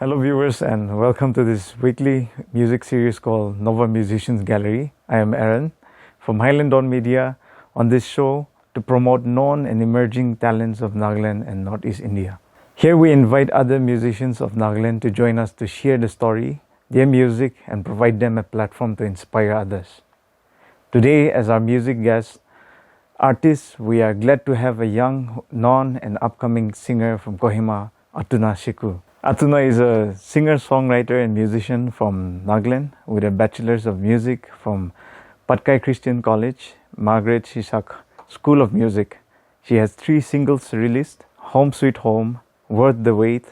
Hello, viewers, and welcome to this weekly music series called Novo Musicians Gallery. I am Aaron from Highland Dawn Media on this show to promote known and emerging talents of Nagaland and Northeast India. Here we invite other musicians of Nagaland to join us to share the story, their music, and provide them a platform to inspire others. Today, as our music guest artist, we are glad to have a young, known, and upcoming singer from Kohima, Atuna Shikhu. Atuna is a singer-songwriter and musician from Nagaland with a Bachelor's of Music from Patkai Christian College, Margaret Shisak School of Music. She has 3 singles released: Home Sweet Home, Worth the Wait,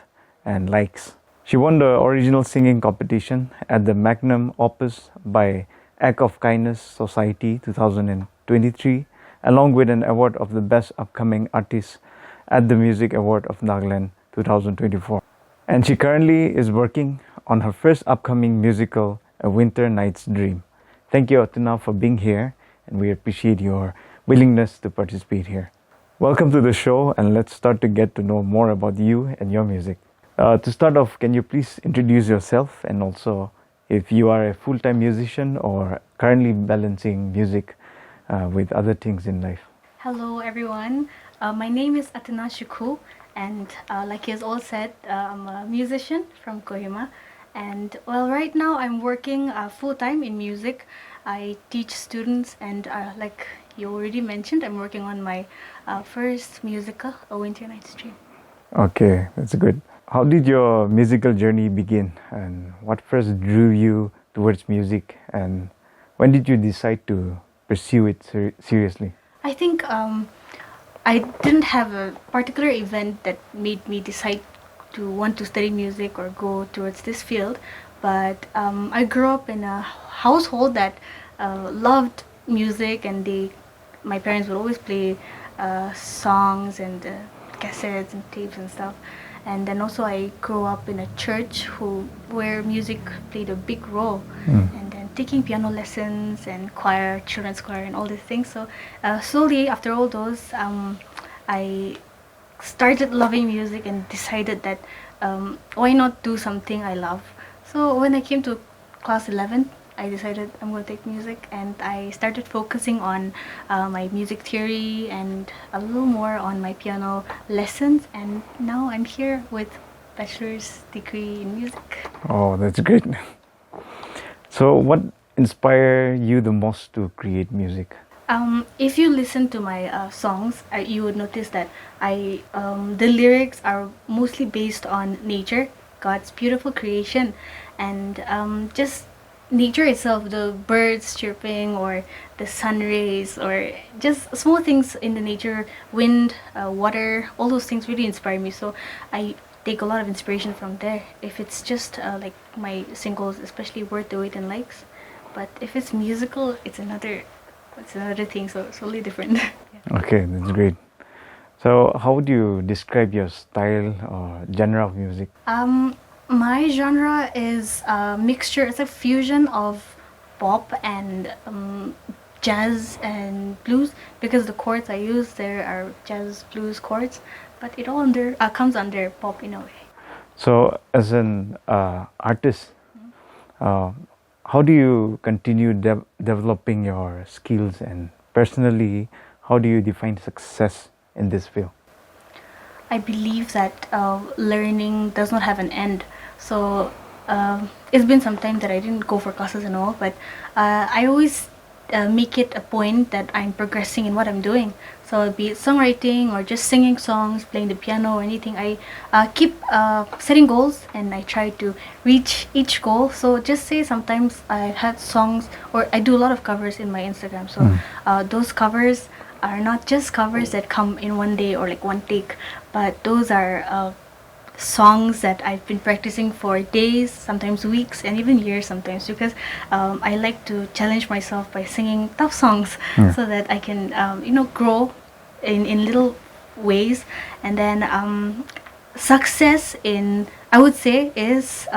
and Likes. She won the original singing competition at the Magnum Opus by Act of Kindness Society 2023, along with an award of the Best Upcoming Artist at the Music Award of Nagaland 2024. And she currently is working on her first upcoming musical, A Winter Night's Dream. Thank you, Atuna, for being here, and we appreciate your willingness to participate here. Welcome to the show, and let's start to get to know more about you and your music. To start off, can you please introduce yourself, and also if you are a full-time musician or currently balancing music with other things in life? Hello everyone, my name is Atuna Shikhu, and like you all said, I'm a musician from Kohima, and well, right now I'm working full-time in music. I teach students, and like you already mentioned, I'm working on my first musical, A Winter Night's Dream. Okay, that's good. How did your musical journey begin, and what first drew you towards music, and when did you decide to pursue it seriously? I think I didn't have a particular event that made me decide to want to study music or go towards this field, but I grew up in a household that loved music, and my parents would always play songs and cassettes and tapes and stuff. And then also I grew up in a church where music played a big role, and then taking piano lessons and choir, children's choir, and all these things. So slowly after all those, I started loving music and decided that why not do something I love. So when I came to class 11, I decided I'm going to take music, and I started focusing on my music theory and a little more on my piano lessons, and now I'm here with bachelor's degree in music. Oh, that's great. So what inspired you the most to create music? If you listen to my songs, you would notice that the lyrics are mostly based on nature, God's beautiful creation, and just nature itself, the birds chirping or the sun rays or just small things in the nature, wind, water, all those things really inspire me. So I take a lot of inspiration from there. If it's just like my singles, especially Worth the Wait and Likes, but if it's musical, it's another thing, so it's totally different. Yeah. Okay, that's great. So how would you describe your style or genre of music? My genre is a mixture, it's a fusion of pop and jazz and blues, because the chords I use there are jazz blues chords, but it all comes under pop in a way. So as an artist, how do you continue developing your skills, and personally, how do you define success in this field? I believe that learning does not have an end. So it's been some time that I didn't go for classes and all, but I always make it a point that I'm progressing in what I'm doing. So be it songwriting or just singing songs, playing the piano or anything, I keep setting goals, and I try to reach each goal. So just say sometimes I've had songs, or I do a lot of covers in my Instagram. So those covers are not just covers that come in one day or like one take, but those are songs that I've been practicing for days, sometimes weeks, and even years sometimes, because I like to challenge myself by singing tough songs so that I can grow in little ways. And then success I would say is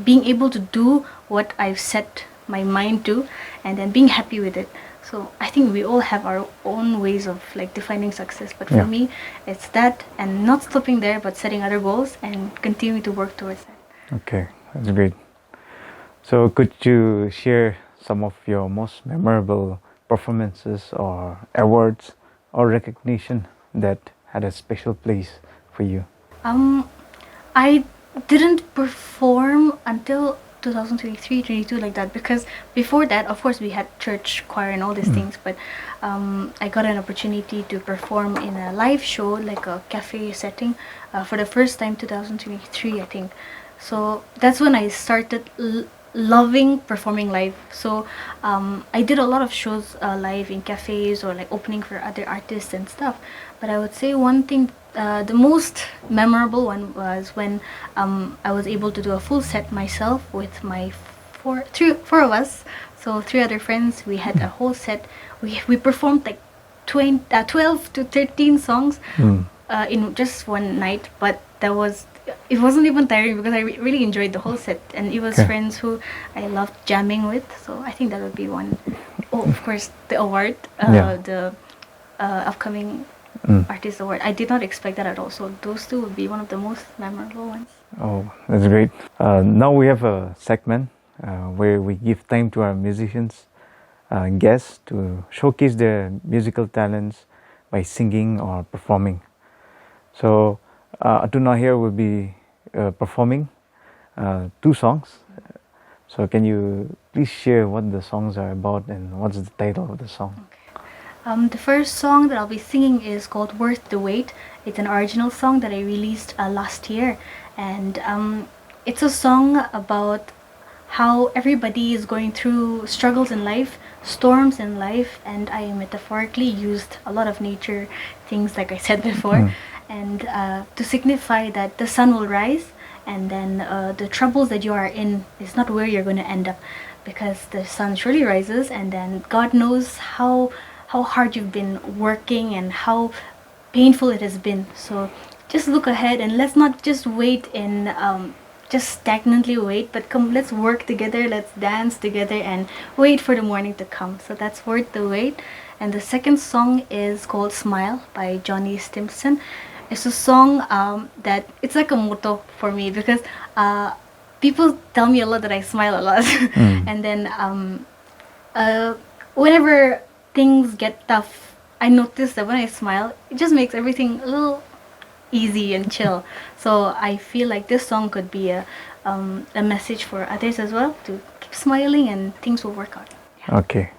being able to do what I've set my mind to, and then being happy with it. So I think we all have our own ways of like defining success, but for me, it's that, and not stopping there, but setting other goals and continuing to work towards that. Okay, that's great. So, could you share some of your most memorable performances or awards or recognition that had a special place for you? Um, I didn't perform until 2023, 22 like that, because before that, of course, we had church choir and all these things, but I got an opportunity to perform in a live show, like a cafe setting, for the first time 2023, I think. So that's when I started loving performing live. So I did a lot of shows live in cafes or like opening for other artists and stuff. But I would say one thing, the most memorable one was when I was able to do a full set myself with my four of us. So three other friends. We had a whole set. We performed like 12 to 13 songs in just one night. But it wasn't even tiring because I really enjoyed the whole set, and it was Okay. friends who I loved jamming with. So I think that would be one. Oh, of course, the award, Yeah. the upcoming artist award. I did not expect that at all. So those two would be one of the most memorable ones. Oh, that's great. Now we have a segment where we give time to our musicians, guests to showcase their musical talents by singing or performing. So, Atuna here will be performing two songs. So, can you please share what the songs are about and what's the title of the song? The first song that I'll be singing is called Worth the Wait. It's an original song that I released last year. And it's a song about how everybody is going through struggles in life, storms in life, and I metaphorically used a lot of nature things, like I said before, and to signify that the sun will rise, and then the troubles that you are in is not where you're going to end up, because the sun surely rises, and then God knows how hard you've been working and how painful it has been. So just look ahead and let's not just wait in just stagnantly wait, but come, let's work together, let's dance together and wait for the morning to come. So that's Worth the Wait. And the second song is called Smile by Johnny Stimson. It's a song that it's like a motto for me, because people tell me a lot that I smile a lot. And then whenever things get tough, I notice that when I smile, it just makes everything a little easy and chill. So I feel like this song could be a message for others as well, to keep smiling and things will work out. Okay.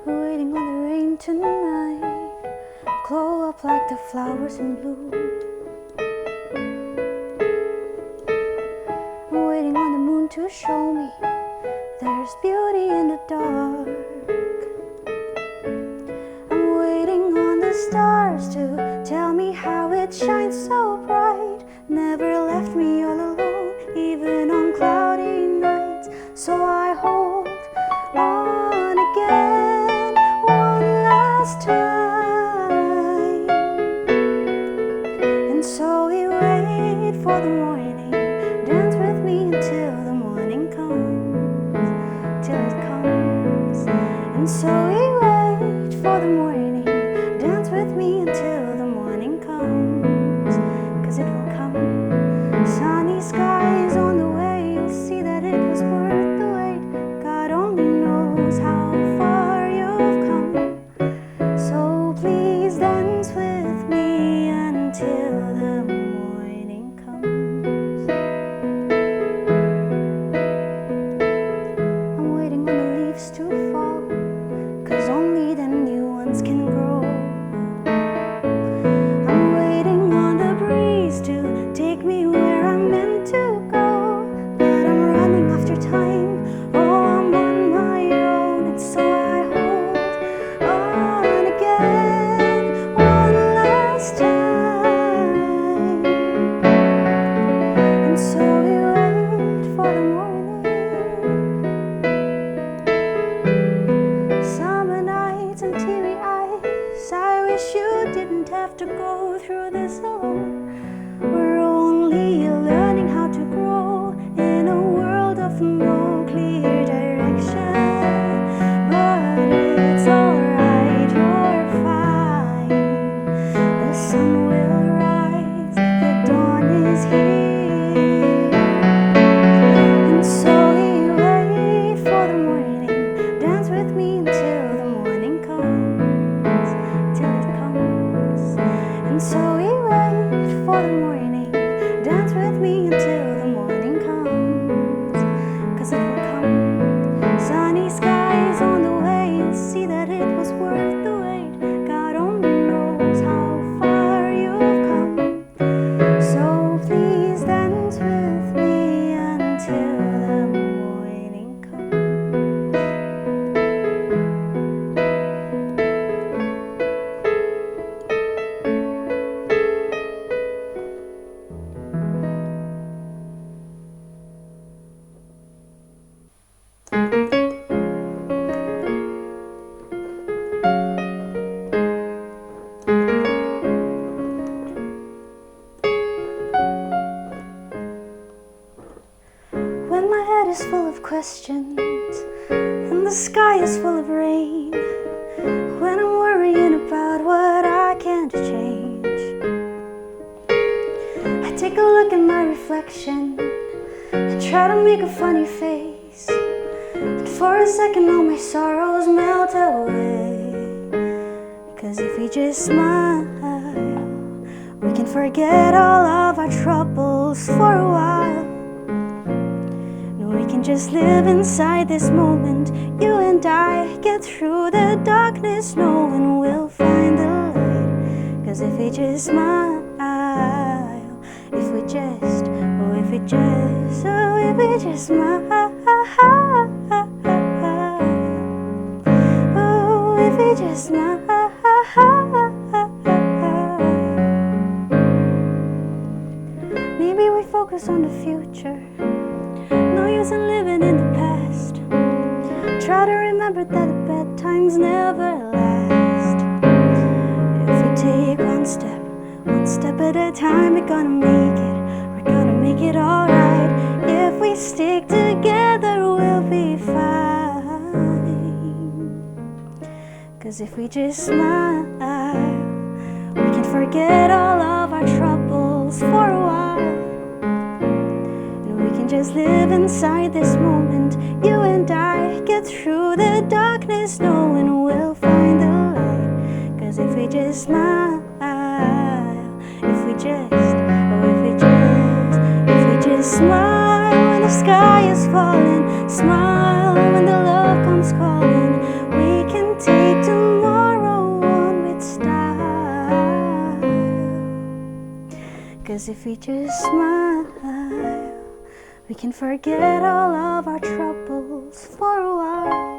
Waiting on the rain tonight, glow up like the flowers in bloom. I'm waiting on the moon to show me there's beauty in the dark. I'm waiting on the stars to tell me how it shines so bright. Never left me all alone, even on cloudy nights. So I hold on again one last time. And so we wait for the morning, dance with me until the morning comes, till it comes. And so we wait for the morning, dance with me until the morning comes, 'cause it will come. Sunny skies on the way, you'll see that it was worth the wait. God only knows how far you've come. So please dance with me until the morning comes. I'm waiting on the leaves to fall, 'cause only then new ones can grow. I'm waiting on the breeze to take me where I'm meant to go. But I'm running after time, oh, I'm on my own. And so I hold on again one last time. And so we wait for the morning. Summer nights and teary eyes, I wish you didn't have to go through this alone. questions and the sky is full of rain. When I'm worrying about what I can't change, I take a look at my reflection and try to make a funny face, and for a second all my sorrows melt away. 'Cause if we just smile, we can forget all of our troubles for a while. And we can just live inside this moment. You and I get through the darkness, knowing we'll find the light. 'Cause if we just smile, if we just, oh if we just, oh if we just smile, oh if we just smile. Maybe we focus on the future, no use in living in the past. Try to remember that the bad times never last. If we take one step at a time, we're gonna make it alright. If we stick together, we'll be fine. 'Cause if we just smile, we can forget all of our troubles for a while. And we can just live inside this moment. You and I get through the darkness, knowing we'll find the light. 'Cause if we just smile, if we just, oh if we just smile when the sky is falling, smile when the love comes calling, we can take tomorrow on with style. 'Cause if we just smile, we can forget all of our troubles for a while.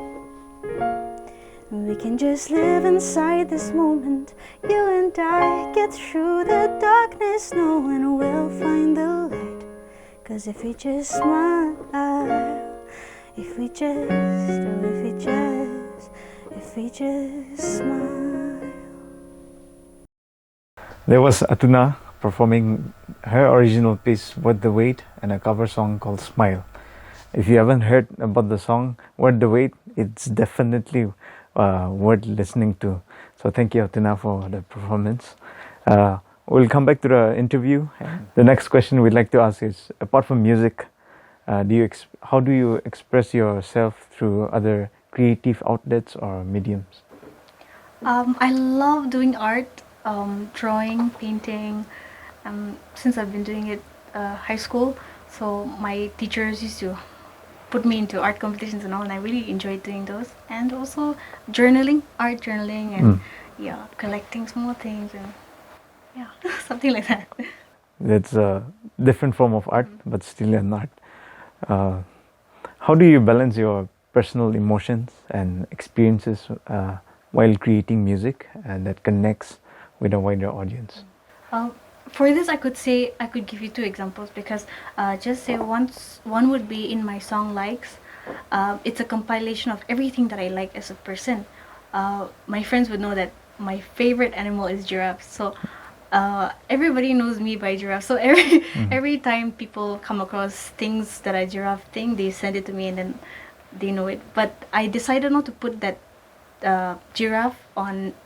We can just live inside this moment. You and I get through the darkness, knowing we'll find the light. 'Cause if we just smile, if we just, oh if we just smile. There was Atuna performing her original piece, Worth the Wait, and a cover song called Smile. If you haven't heard about the song Worth the Wait, it's definitely worth listening to. So thank you, Atuna, for the performance. We'll come back to the interview. The next question we'd like to ask is, apart from music, how do you express yourself through other creative outlets or mediums? I love doing art, drawing, painting. Since I've been doing it high school, so my teachers used to put me into art competitions and all, and I really enjoyed doing those. And also journaling, art journaling, and collecting small things, and something like that. That's a different form of art, but still an art. How do you balance your personal emotions and experiences while creating music that connects with a wider audience? For this, I could give you two examples, because just say one would be in my song Likes. It's a compilation of everything that I like as a person. My friends would know that my favorite animal is giraffe. So everybody knows me by giraffe. So every time people come across things that are giraffe thing, they send it to me, and then they know it. But I decided not to put that giraffe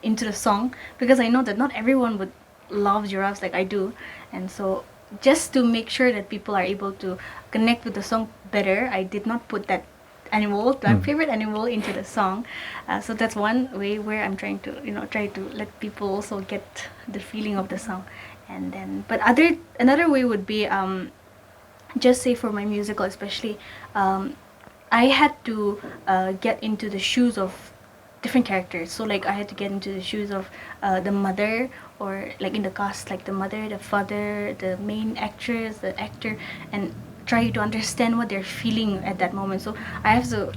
into the song, because I know that not everyone would love giraffes like I do. And so just to make sure that people are able to connect with the song better, I did not put that animal, my favorite animal, into the song. So that's one way where I'm trying to try to let people also get the feeling of the song. And then another way would be just say for my musical especially, I had to get into the shoes of different characters. So like I had to get into the shoes of the mother, or like in the cast, like the mother, the father, the main actress, the actor, and try to understand what they're feeling at that moment. So I have to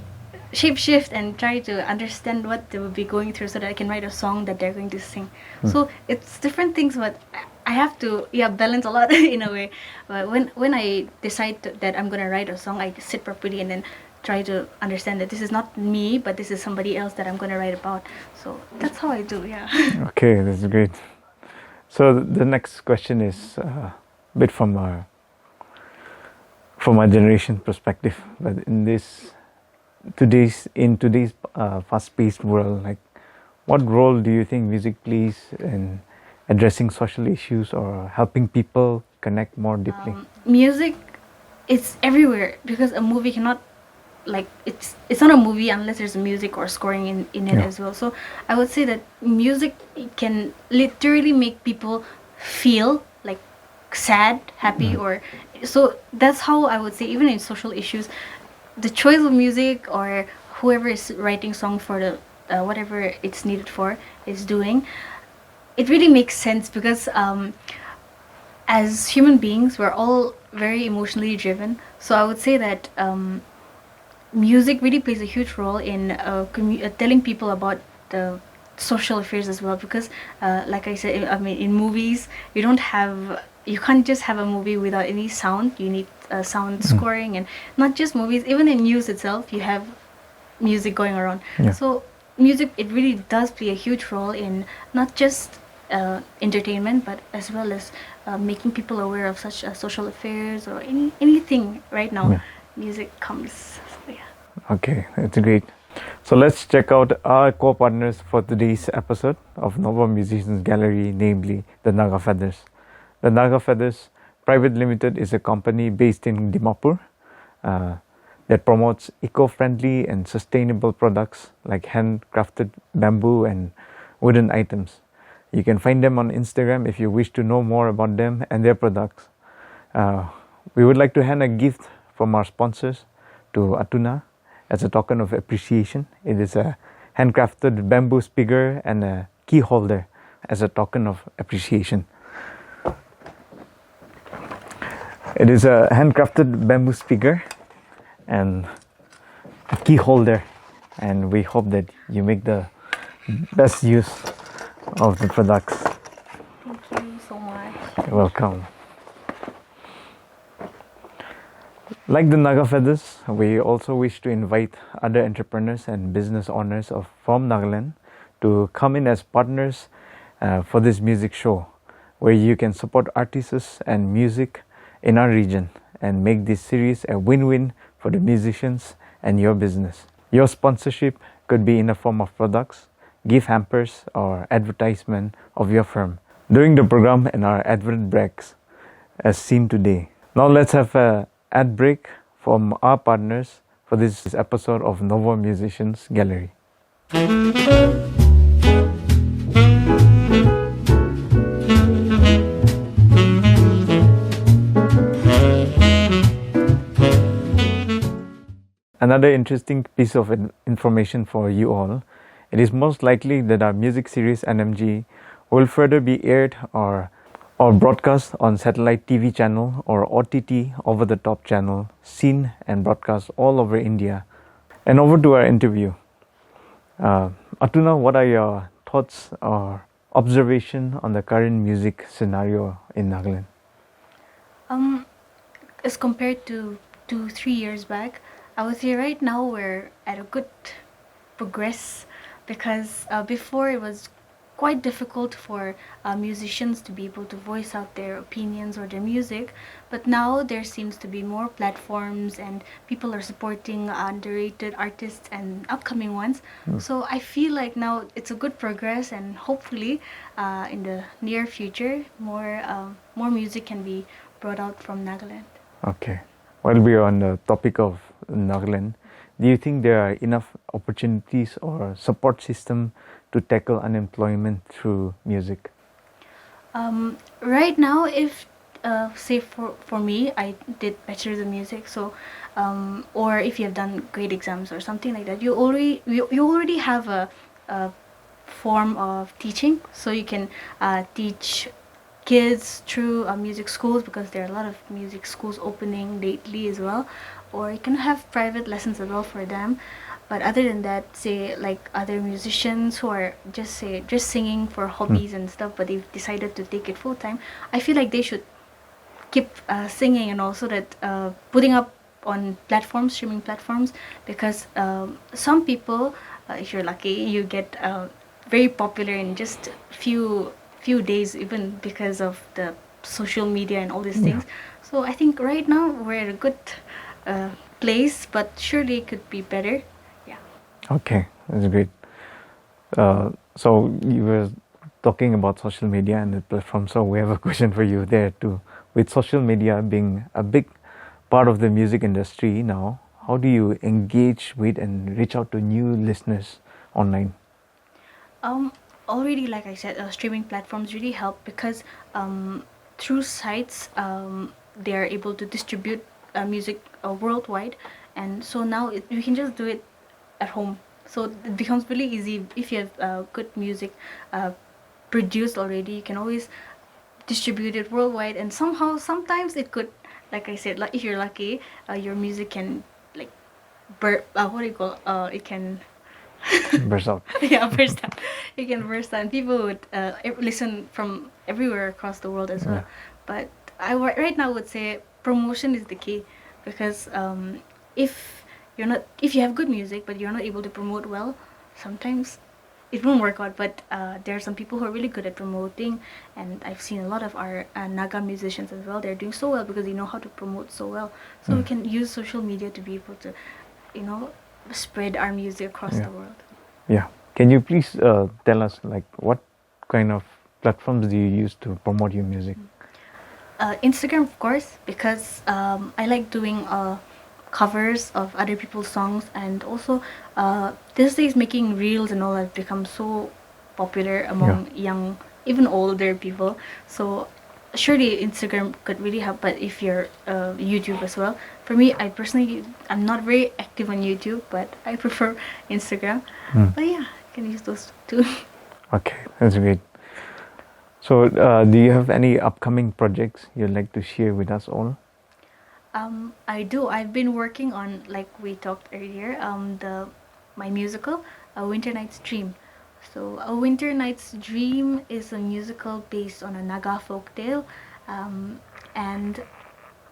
shapeshift and try to understand what they will be going through, so that I can write a song that they're going to sing. So it's different things, but I have to balance a lot in a way. But when I decide that I'm gonna write a song, I sit properly and then try to understand that this is not me, but this is somebody else that I'm gonna write about. So that's how I do. Okay, that's great. So the next question is a bit from our generation perspective, but in this today's fast-paced world, like what role do you think music plays in addressing social issues or helping people connect more deeply? Music, it's everywhere because a movie cannot, like, it's not a movie unless there's music or scoring in it Yeah. as well. So I would say that music can literally make people feel like sad, happy, or so that's how I would say, even in social issues, the choice of music or whoever is writing song for the whatever it's needed for is doing, it really makes sense because as human beings, we're all very emotionally driven. So I would say that music really plays a huge role in telling people about the social affairs as well. Because, like I said, I mean, in movies, you can't just have a movie without any sound. You need sound scoring, and not just movies. Even in news itself, you have music going around. Yeah. So music, it really does play a huge role in not just entertainment, but as well as making people aware of such social affairs or anything right now. Yeah. Music comes. So, yeah. Okay, that's great. So let's check out our co-partners for today's episode of Novo Musicians Gallery, namely the Naga Feathers. The Naga Feathers Private Limited is a company based in Dimapur that promotes eco-friendly and sustainable products like handcrafted bamboo and wooden items. You can find them on Instagram if you wish to know more about them and their products. We would like to hand a gift from our sponsors to Atuna as a token of appreciation. It is a handcrafted bamboo speaker and a key holder as a token of appreciation. It is a handcrafted bamboo speaker and a key holder, and we hope that you make the best use of the products. Thank you so much. You're welcome. Like the Naga Feathers, we also wish to invite other entrepreneurs and business owners from Nagaland to come in as partners for this music show, where you can support artists and music in our region and make this series a win-win for the musicians and your business. Your sponsorship could be in the form of products, gift hampers, or advertisement of your firm during the program and our advert breaks as seen today. Now let's have a ad break from our partners for this episode of Novo Musicians Gallery. Another interesting piece of information for you all. It is most likely that our music series NMG will further be aired or broadcast on satellite TV channel or OTT over-the-top channel, seen and broadcast all over India. And over to our interview. Atuna, what are your thoughts or observation on the current music scenario in Nagaland? As compared to 2-3 years back, I would say right now we're at a good progress because before it was quite difficult for musicians to be able to voice out their opinions or their music, but now there seems to be more platforms and people are supporting underrated artists and upcoming ones. So I feel like now it's a good progress, and hopefully in the near future more music can be brought out from Nagaland. Okay. While we are on the topic of Nagaland, do you think there are enough opportunities or support system to tackle unemployment through music? Right now, if say for me, I did bachelor's in music, so or if you have done grade exams or something like that, you already have a form of teaching, so you can teach kids through music schools, because there are a lot of music schools opening lately as well, or you can have private lessons as well for them. But other than that, say like other musicians who are just singing for hobbies and stuff, but they've decided to take it full time, I feel like they should keep singing, and also that putting up on platforms, streaming platforms, because some people, if you're lucky, you get very popular in just few days, even because of the social media and all these things. So I think right now we're at a good place, but surely it could be better. Okay, that's great. So you were talking about social media and the platform. So we have a question for you there too. With social media being a big part of the music industry now, how do you engage with and reach out to new listeners online? Um, Already, like I said, streaming platforms really help because through sites they are able to distribute music worldwide, and so now we can just do it at home. So it becomes really easy if you have good music uh, produced already. You can always distribute it worldwide, and somehow sometimes it could, like I said, like if you're lucky, your music can like what do you call it can Burst out. yeah, burst out. You can burst out, and people would listen from everywhere across the world as well. Yeah. But right now would say promotion is the key, because if if you have good music but you're not able to promote well, sometimes it won't work out. But there are some people who are really good at promoting, and I've seen a lot of our Naga musicians as well. They're doing so well because they know how to promote so well. So we can use social media to be able to, you know, spread our music across Yeah. the world. Yeah. Can you please tell us like what kind of platforms do you use to promote your music? Instagram, of course, because I like doing covers of other people's songs, and also these days making reels and all have become so popular among young, even older people. So surely Instagram could really help. But if you're YouTube as well, for me, I'm not very active on YouTube, but I prefer Instagram. But yeah, I can use those too. Okay, that's great. So, do you have any upcoming projects you'd like to share with us all? I do. I've been working on, like we talked earlier, my musical, A Winter Night's Dream. So, A Winter Night's Dream is a musical based on a Naga folktale, and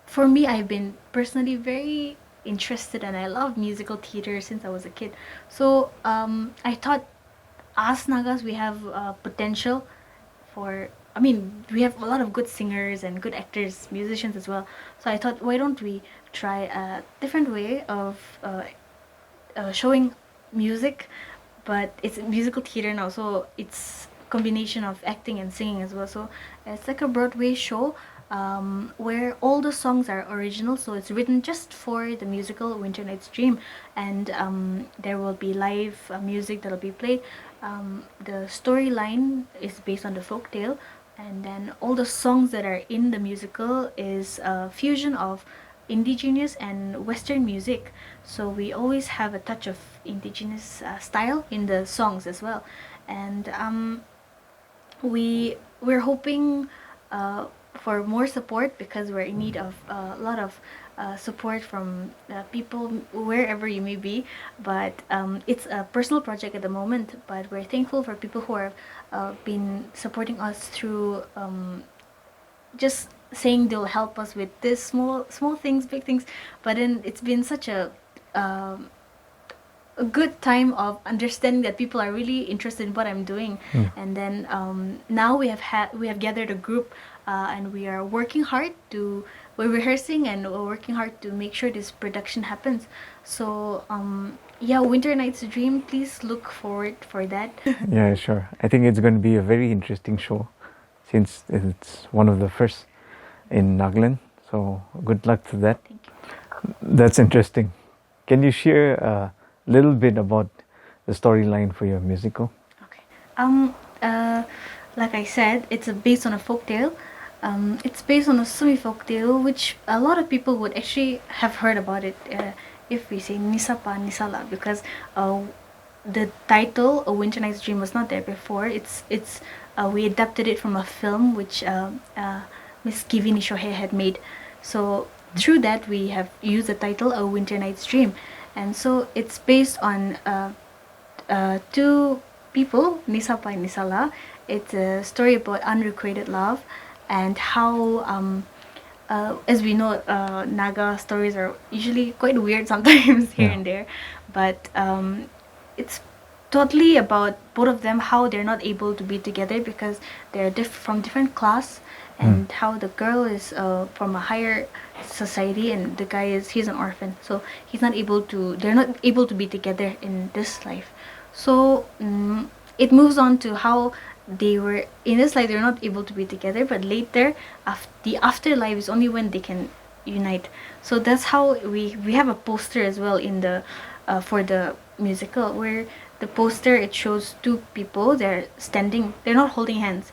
for me, I've been personally very interested, and I love musical theater since I was a kid. So, I thought us Nagas, we have potential for, I mean, we have a lot of good singers and good actors, musicians as well. So I thought, why don't we try a different way of showing music, but it's musical theater now, so it's combination of acting and singing as well. So it's like a Broadway show where all the songs are original, so it's written just for the musical Winter Night's Dream, and there will be live music that'll be played. The storyline is based on the folk tale, and then all the songs that are in the musical is a fusion of indigenous and western music, so we always have a touch of indigenous style in the songs as well. And we're hoping for more support, because we're in need of a lot of support from people wherever you may be. But it's a personal project at the moment, but we're thankful for people who have been supporting us through just saying they'll help us with this small things, big things. But then it's been such a good time of understanding that people are really interested in what I'm doing. And then now we have gathered a group, and we are working hard to, we're rehearsing and we're working hard to make sure this production happens. So yeah, Winter Night's Dream, please look forward for that. Yeah, sure. I think it's going to be a very interesting show since it's one of the first in Nagaland. So good luck to that. Thank you. That's interesting. Can you share a little bit about the storyline for your musical? Okay. Like I said, it's based on a folk tale. It's based on a Sumi folk tale, which a lot of people would actually have heard about it if we say Nisapa Nisala, because the title A Winter Night's Dream was not there before. It's we adapted it from a film which Miss Kivini Shohei had made. So through that we have used the title A Winter Night's Dream, and so it's based on two people, Nisapa and Nisala. It's a story about unrequited love, and how as we know, Naga stories are usually quite weird sometimes here and there, but it's totally about both of them, how they're not able to be together because they're from different class, and how the girl is from a higher society and the guy he's an orphan, so they're not able to be together in this life. So it moves on to how they were in this life, they're not able to be together, but later the afterlife is only when they can unite. So that's how we have a poster as well in the for the musical, where the poster, it shows two people, they're standing, they're not holding hands,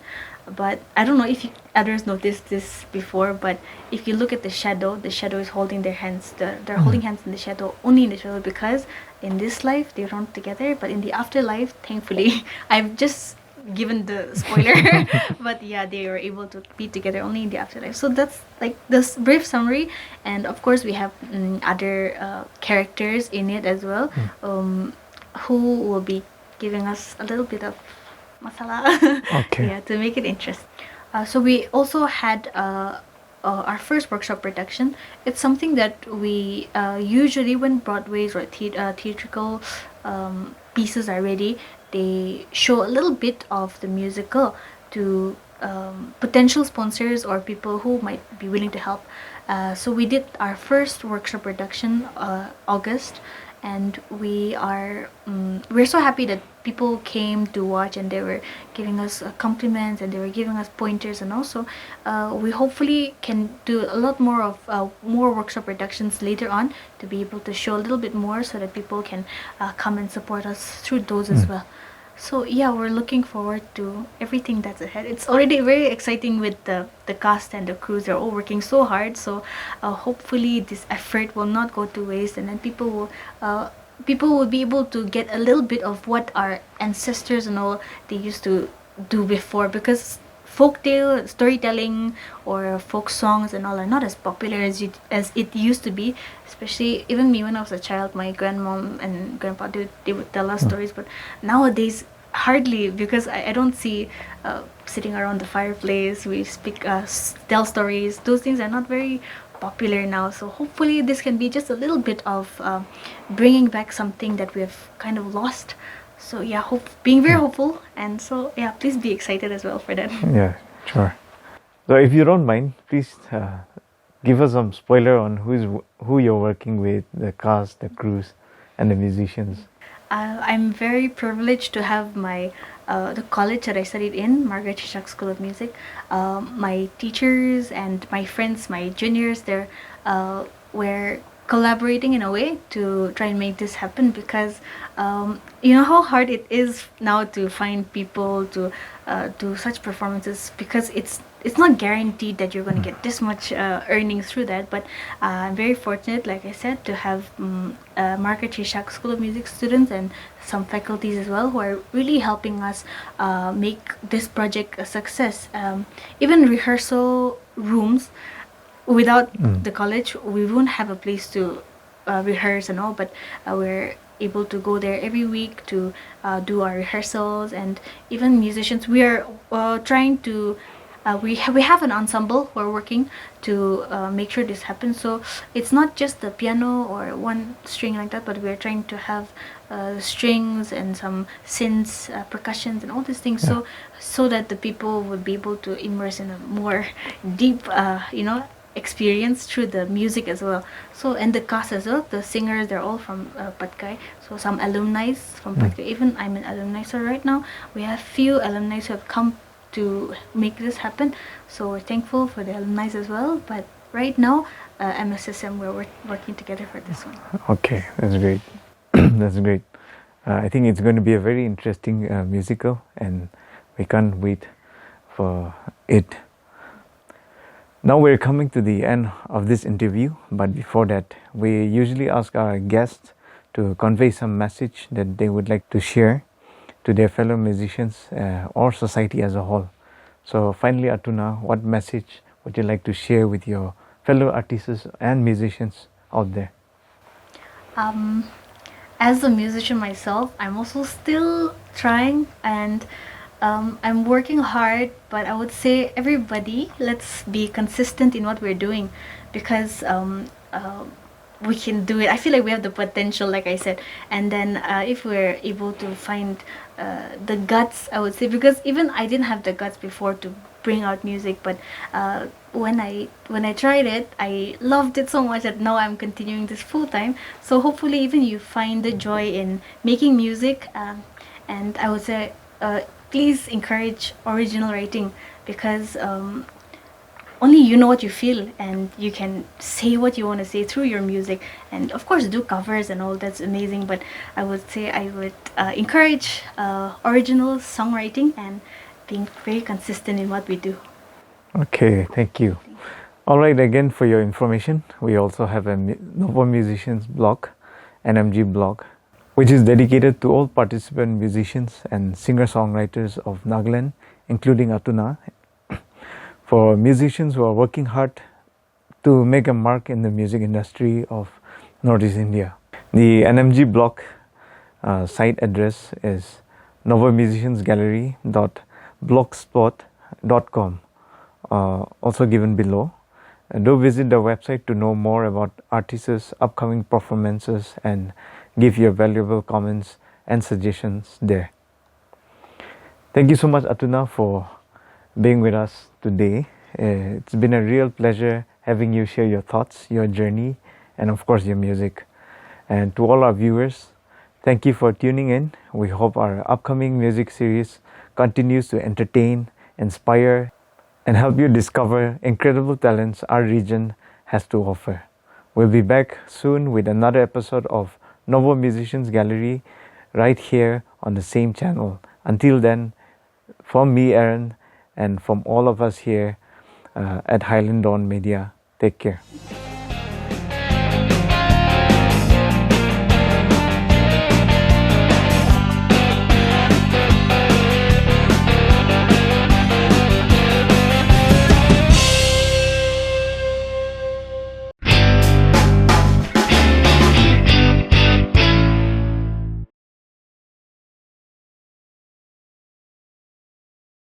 but I don't know if others noticed this before, but if you look at the shadow is holding their hands, they're holding hands in the shadow, only in the shadow, because in this life they're not together, but in the afterlife, thankfully, I've just given the spoiler, but yeah, they were able to be together only in the afterlife. So that's like this brief summary, and of course we have other characters in it as well, who will be giving us a little bit of masala, Okay. yeah, to make it interesting. So we also had our first workshop production. It's something that we usually, when Broadway's or theatrical pieces are ready, they show a little bit of the musical to potential sponsors or people who might be willing to help. So we did our first workshop production August, and we're so happy that people came to watch, and they were giving us compliments, and they were giving us pointers, and also we hopefully can do a lot more of more workshop productions later on, to be able to show a little bit more, so that people can come and support us through those as well. So yeah, we're looking forward to everything that's ahead. It's already very exciting with the cast and the crews. They're all working so hard. So hopefully this effort will not go to waste, and then people will be able to get a little bit of what our ancestors and all they used to do before, because folktale storytelling or folk songs and all are not as popular as it used to be. Especially even me, when I was a child, my grandmom and grandpa, they would tell us stories, but nowadays hardly, because I don't see sitting around the fireplace, we speak tell stories. Those things are not very popular now. So hopefully this can be just a little bit of bringing back something that we have kind of lost. So yeah, being very hopeful, and so yeah, please be excited as well for that. Yeah, sure. So if you don't mind, please give us some spoiler on who you're working with, the cast, the crews, and the musicians. I'm very privileged to have my the college that I studied in, Margaret Shishak School of Music. My teachers and my friends, my juniors, were collaborating in a way to try and make this happen, because you know how hard it is now to find people to do such performances, because it's not guaranteed that you're going to get this much earnings through that. But I'm very fortunate, like I said, to have Margaret Shishak School of Music students and some faculties as well, who are really helping us make this project a success. Even rehearsal rooms, without the college, we won't have a place to rehearse and all, but we're able to go there every week to do our rehearsals. And even musicians, we are trying to we have an ensemble we're working to make sure this happens. So it's not just the piano or one string like that, but we're trying to have strings and some synths, percussions, and all these things, so that the people would be able to immerse in a more deep experience through the music as well. So, and the cast as well, the singers, they're all from Patkai. So some alumni from Patkai. Even I'm an alumni. So right now we have few alumni who have come to make this happen. So we're thankful for the alumni as well. But right now, MSSM, we're working together for this one. Okay, that's great. That's great. I think it's going to be a very interesting musical, and we can't wait for it. Now we're coming to the end of this interview, but before that, we usually ask our guests to convey some message that they would like to share to their fellow musicians or society as a whole. So finally, Atuna, what message would you like to share with your fellow artists and musicians out there? As a musician myself, I'm also still trying, and I'm working hard, but I would say everybody, let's be consistent in what we're doing, because we can do it. I feel like we have the potential, like I said, and then if we're able to find the guts, I would say, because even I didn't have the guts before to bring out music. But when I tried it, I loved it so much that now I'm continuing this full time. So hopefully even you find the joy in making music, and I would say please encourage original writing, because only you know what you feel, and you can say what you want to say through your music. And of course do covers and all, that's amazing, but I would say I would encourage original songwriting and being very consistent in what we do. Okay, thank you. All right, again, for your information, we also have a Novo Musicians blog, NMG blog, which is dedicated to all participant musicians and singer-songwriters of Nagaland, including Atuna, for musicians who are working hard to make a mark in the music industry of Northeast India. The NMG blog site address is novomusiciansgallery.blogspot.com, also given below. And do visit the website to know more about artists' upcoming performances and give your valuable comments and suggestions there. Thank you so much, Atuna, for being with us today. It's been a real pleasure having you share your thoughts, your journey, and of course your music. And to all our viewers, thank you for tuning in. We hope our upcoming music series continues to entertain, inspire, and help you discover incredible talents our region has to offer. We'll be back soon with another episode of Novo Musicians Gallery right here on the same channel. Until then, from me, Aaron, and from all of us here at Highland Dawn Media, take care.